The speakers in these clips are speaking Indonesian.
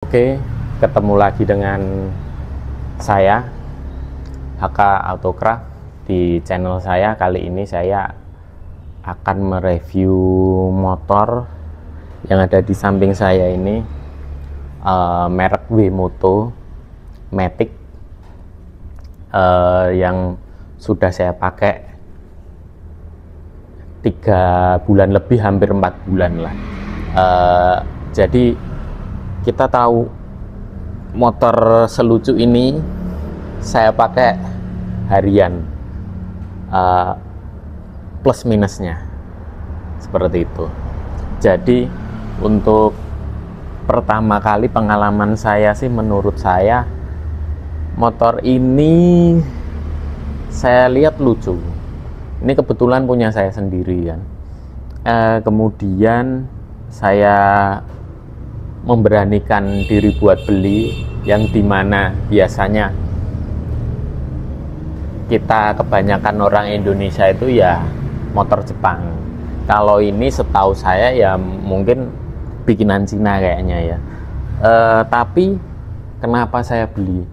Oke, ketemu lagi dengan saya HK Autocraft di channel saya. Kali ini saya akan mereview motor yang ada di samping saya ini, merek WeMoto Matic, yang sudah saya pakai 3 bulan lebih, hampir 4 bulan lah. Jadi kita tahu motor selucu ini saya pakai harian, plus minusnya seperti itu. Jadi untuk pertama kali pengalaman saya sih, menurut saya motor ini saya lihat lucu. Ini kebetulan punya saya sendiri kan. Kemudian saya memberanikan diri buat beli, yang dimana biasanya kita kebanyakan orang Indonesia itu ya motor Jepang. Kalau ini setahu saya ya mungkin bikinan Cina kayaknya ya. Tapi kenapa saya beli?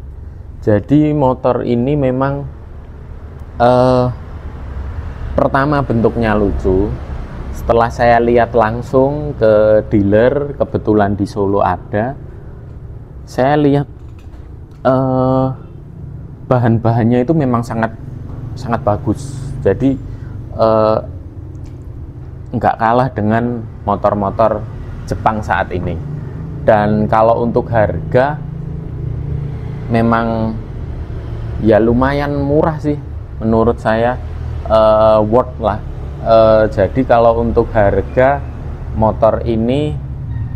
Jadi motor ini memang pertama bentuknya lucu. Setelah saya lihat langsung ke dealer, kebetulan di Solo ada, saya lihat bahan-bahannya itu memang sangat bagus. Jadi nggak kalah dengan motor-motor Jepang saat ini. Dan kalau untuk harga memang ya lumayan murah sih menurut saya, worth lah. Jadi kalau untuk harga motor ini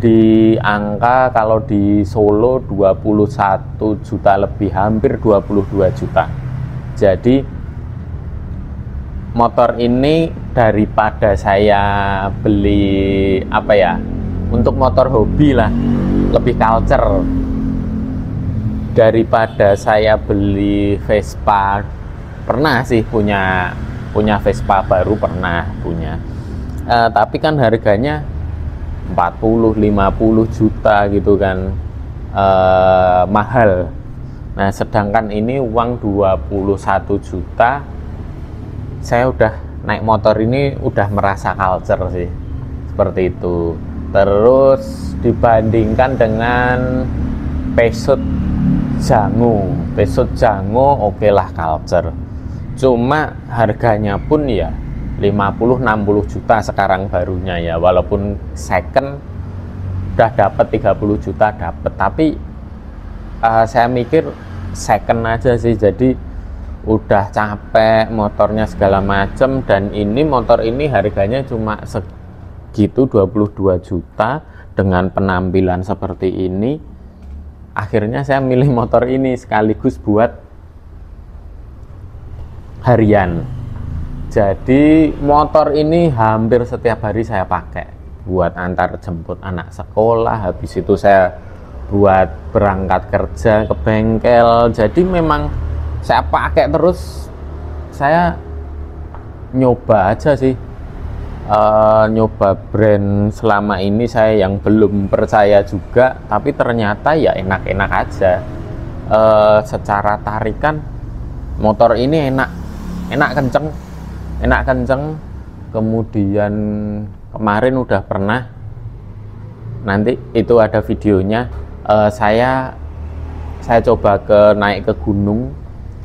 di angka, kalau di Solo 21 juta lebih, hampir 22 juta. Jadi motor ini daripada saya beli apa ya, untuk motor hobi lah, lebih culture, daripada saya beli Vespa. Pernah sih punya Vespa baru, pernah punya, tapi kan harganya 40-50 juta gitu kan, mahal. Nah sedangkan ini uang 21 juta, saya udah naik motor ini udah merasa culture sih, seperti itu. Terus dibandingkan dengan Peugeot Jango, oke lah culture. Cuma harganya pun ya 50-60 juta sekarang barunya ya, walaupun second udah dapat 30 juta dapat, tapi saya mikir second aja sih. Jadi udah capek motornya segala macem, dan ini motor ini harganya cuma segitu, 22 juta dengan penampilan seperti ini. Akhirnya saya milih motor ini sekaligus buat harian. Jadi motor ini hampir setiap hari saya pakai buat antar jemput anak sekolah, habis itu saya buat berangkat kerja ke bengkel. Jadi memang saya pakai terus. Saya nyoba aja sih, nyoba brand selama ini saya yang belum percaya juga, tapi ternyata ya enak-enak aja. Secara tarikan motor ini enak kenceng. Kemudian kemarin udah pernah, nanti itu ada videonya, saya coba naik ke gunung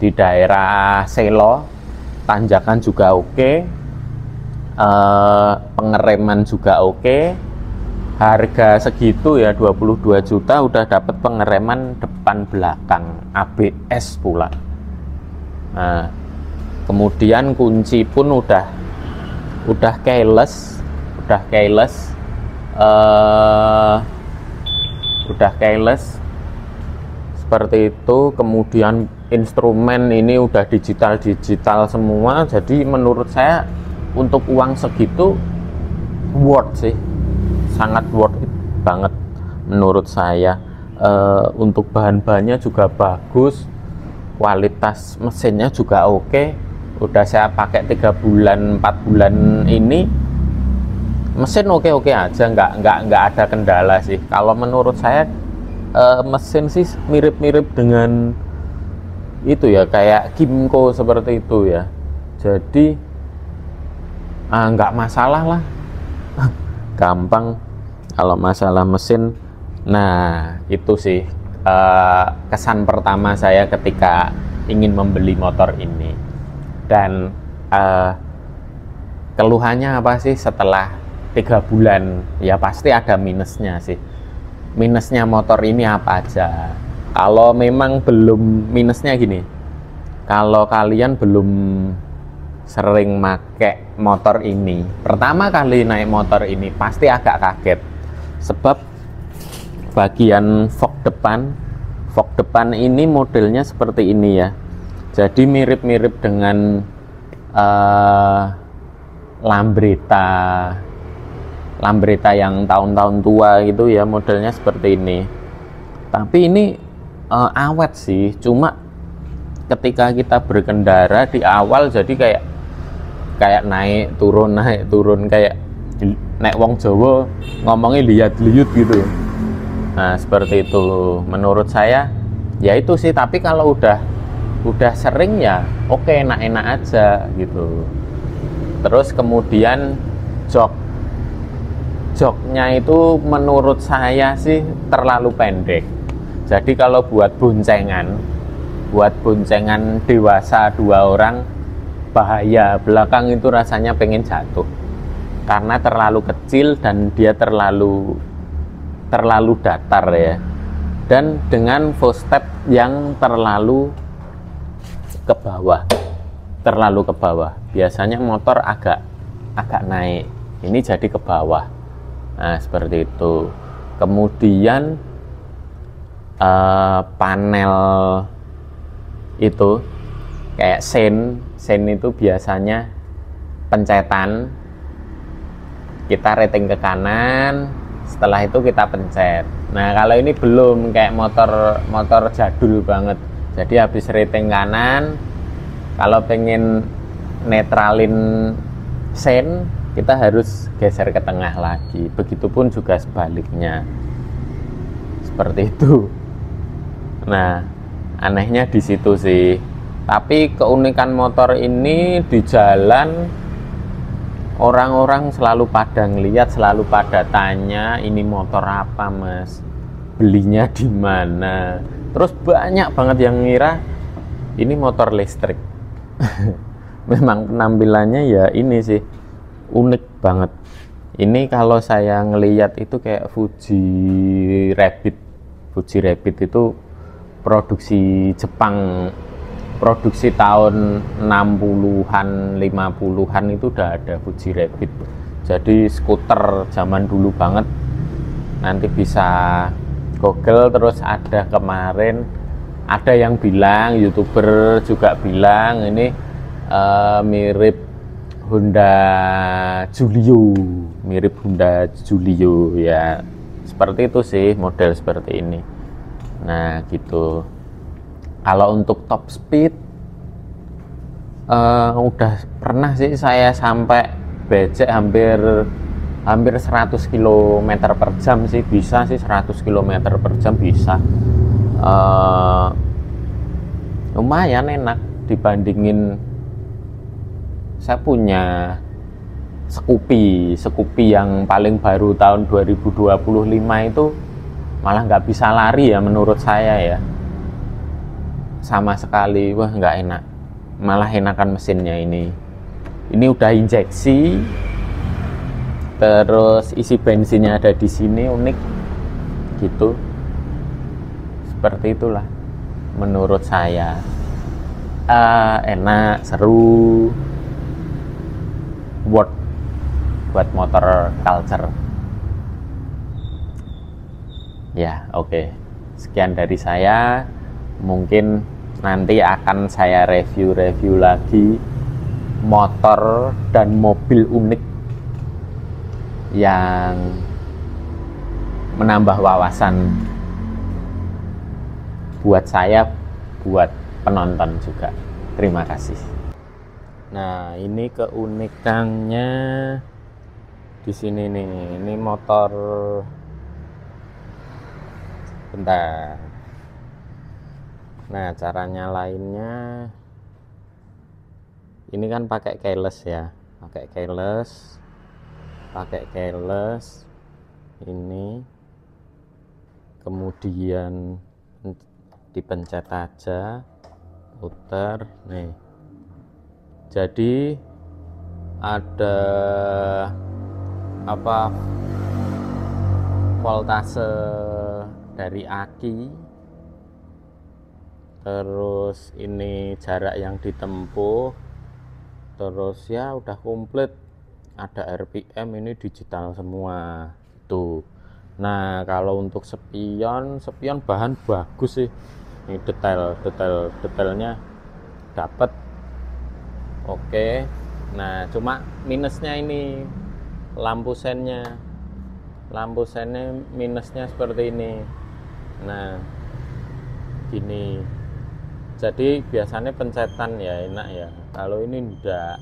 di daerah Selo, tanjakan juga oke, pengereman juga oke. Harga segitu ya 22 juta udah dapat pengereman depan belakang ABS pula. Nah, kemudian kunci pun udah keyless, seperti itu. Kemudian instrumen ini udah digital semua. Jadi menurut saya untuk uang segitu worth sih, sangat worth it banget menurut saya. Untuk bahan-bahannya juga bagus, kualitas mesinnya juga oke. Udah saya pakai 3 bulan 4 bulan ini, mesin oke-oke aja, nggak ada kendala sih. Kalau menurut saya mesin sih mirip-mirip dengan itu ya, kayak Kimco seperti itu ya. Jadi nggak masalah lah, gampang kalau masalah mesin. Nah itu sih kesan pertama saya ketika ingin membeli motor ini. Dan keluhannya apa sih setelah 3 bulan? Ya pasti ada minusnya sih. Minusnya motor ini apa aja? Kalau memang belum, minusnya gini, kalau kalian belum sering make motor ini, pertama kali naik motor ini pasti agak kaget. Sebab bagian fog depan ini modelnya seperti ini ya. Jadi mirip-mirip dengan Lambretta yang tahun-tahun tua gitu ya, modelnya seperti ini. Tapi ini awet sih, cuma ketika kita berkendara di awal jadi kayak naik turun kayak naik wong Jawa ngomongnya lihat-liut gitu. Nah seperti itu menurut saya ya itu sih. Tapi kalau udah sering ya oke, enak-enak aja gitu. Terus kemudian joknya itu menurut saya sih terlalu pendek. Jadi kalau buat boncengan dewasa 2 orang bahaya. Belakang itu rasanya pengen jatuh karena terlalu kecil dan dia terlalu datar ya. Dan dengan footstep yang terlalu ke bawah. Biasanya motor agak naik, ini jadi ke bawah. Nah seperti itu. Kemudian panel itu kayak sen itu biasanya pencetan, kita rating ke kanan, setelah itu kita pencet. Nah kalau ini belum, kayak motor jadul banget. Jadi habis rating kanan, kalau pengen netralin sen, kita harus geser ke tengah lagi. Begitupun juga sebaliknya, seperti itu. Nah anehnya di situ sih. Tapi keunikan motor ini, di jalan orang-orang selalu pada ngeliat, selalu pada tanya, ini motor apa mas, belinya di mana. Terus banyak banget yang ngira ini motor listrik. Memang penampilannya ya ini sih unik banget. Ini kalau saya ngeliat itu kayak Fuji Rabbit itu produksi Jepang, produksi tahun 60-an 50-an itu udah ada Fuji Rabbit. Jadi skuter zaman dulu banget. Nanti bisa Google. Terus ada kemarin ada yang bilang, YouTuber juga bilang ini mirip Honda Giulio ya. Seperti itu sih, model seperti ini. Nah gitu. Kalau untuk top speed udah pernah sih saya sampai becek hampir 100 km per jam sih, bisa sih 100 km per jam bisa. Lumayan enak dibandingin saya punya Scoopy yang paling baru tahun 2025 itu malah nggak bisa lari ya menurut saya ya, sama sekali. Wah nggak enak, malah enakan mesinnya ini udah injeksi, terus isi bensinnya ada di sini, unik gitu. Seperti itulah menurut saya. Enak, seru, worth buat motor culture ya. Oke. Sekian dari saya. Mungkin nanti akan saya review lagi motor dan mobil unik yang menambah wawasan buat saya, buat penonton juga. Terima kasih. Nah, ini keunikannya di sini nih. Ini motor bentar. Nah, caranya lainnya ini kan pakai keyless ya, pakai keyless ini, kemudian dipencet aja, putar nih. Jadi ada apa, voltase dari aki, terus ini jarak yang ditempuh, terus ya udah komplit, ada RPM, ini digital semua itu. Nah, kalau untuk spion bahan bagus sih, ini detailnya dapat. Oke. Nah, cuma minusnya ini lampu sennya minusnya seperti ini. Nah, gini, jadi biasanya pencetan ya enak ya, kalau ini enggak.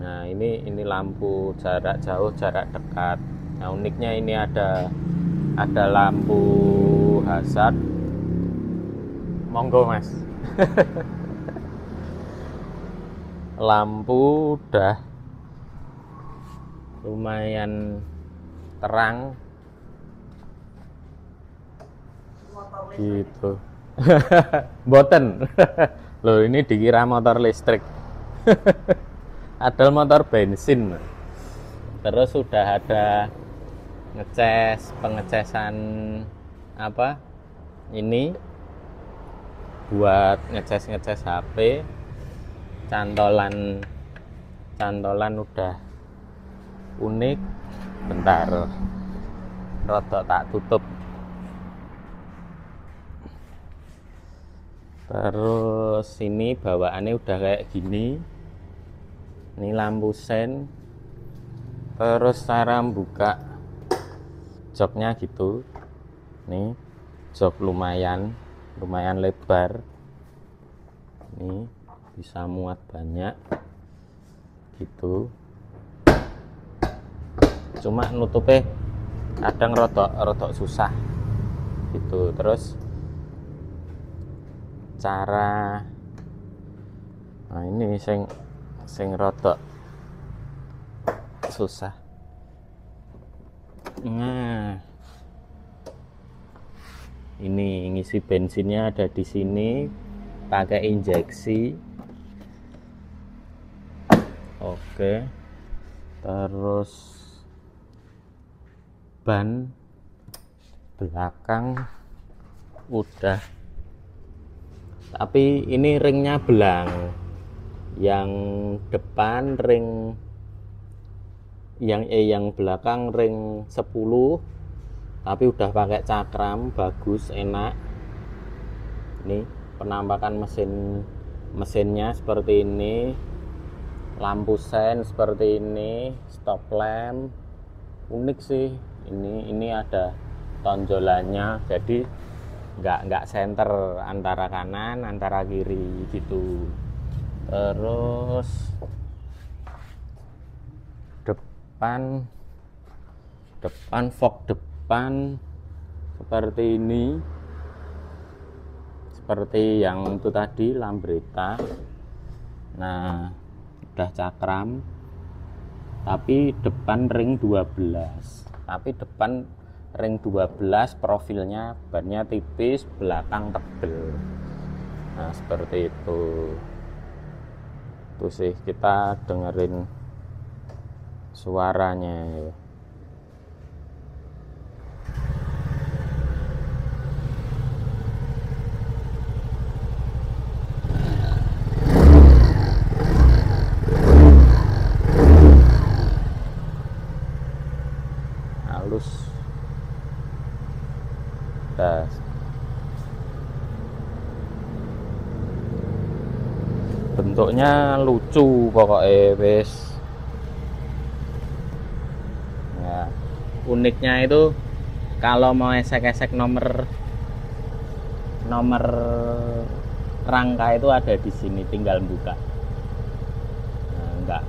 Nah, ini lampu jarak jauh, jarak dekat. Nah, uniknya ini ada lampu hazard. Monggo Mas. Lampu udah lumayan terang gitu. Boten. Loh, ini dikira motor listrik. Ada motor bensin. Terus sudah ada pengecasan apa ini buat ngecas HP. Cantolan udah unik. Bentar, rodok tak tutup. Terus ini bawaannya udah kayak gini. Ini lampu sen. Terus cara buka joknya gitu. Nih, jok lumayan lebar. Ini bisa muat banyak gitu. Cuma nutupnya kadang rodok susah gitu. Terus cara, nah ini sing rodok susah. Nah, ini ngisi bensinnya ada di sini, pakai injeksi. Oke. Terus ban belakang udah, tapi ini ringnya belang. Yang depan ring, yang belakang ring 10, tapi udah pakai cakram, bagus, enak. Ini penampakan mesinnya seperti ini, lampu sen seperti ini, stop lamp unik sih. Ini ada tonjolannya, jadi nggak center antara kanan antara kiri gitu. Terus depan fog depan seperti ini, seperti yang itu tadi, Lambretta. Nah, udah cakram, tapi depan ring 12, profilnya bannya tipis, belakang tebel. Nah, seperti itu. Tuh sih, kita dengerin suaranya ya. Halus. Nah, bentuknya lucu pokoknya wes. Ya, uniknya itu kalau mau esek-esek nomor rangka itu ada di sini, tinggal buka. Nah,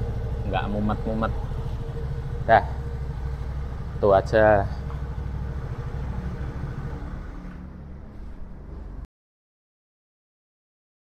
nggak mumet-mumet. Dah, itu aja.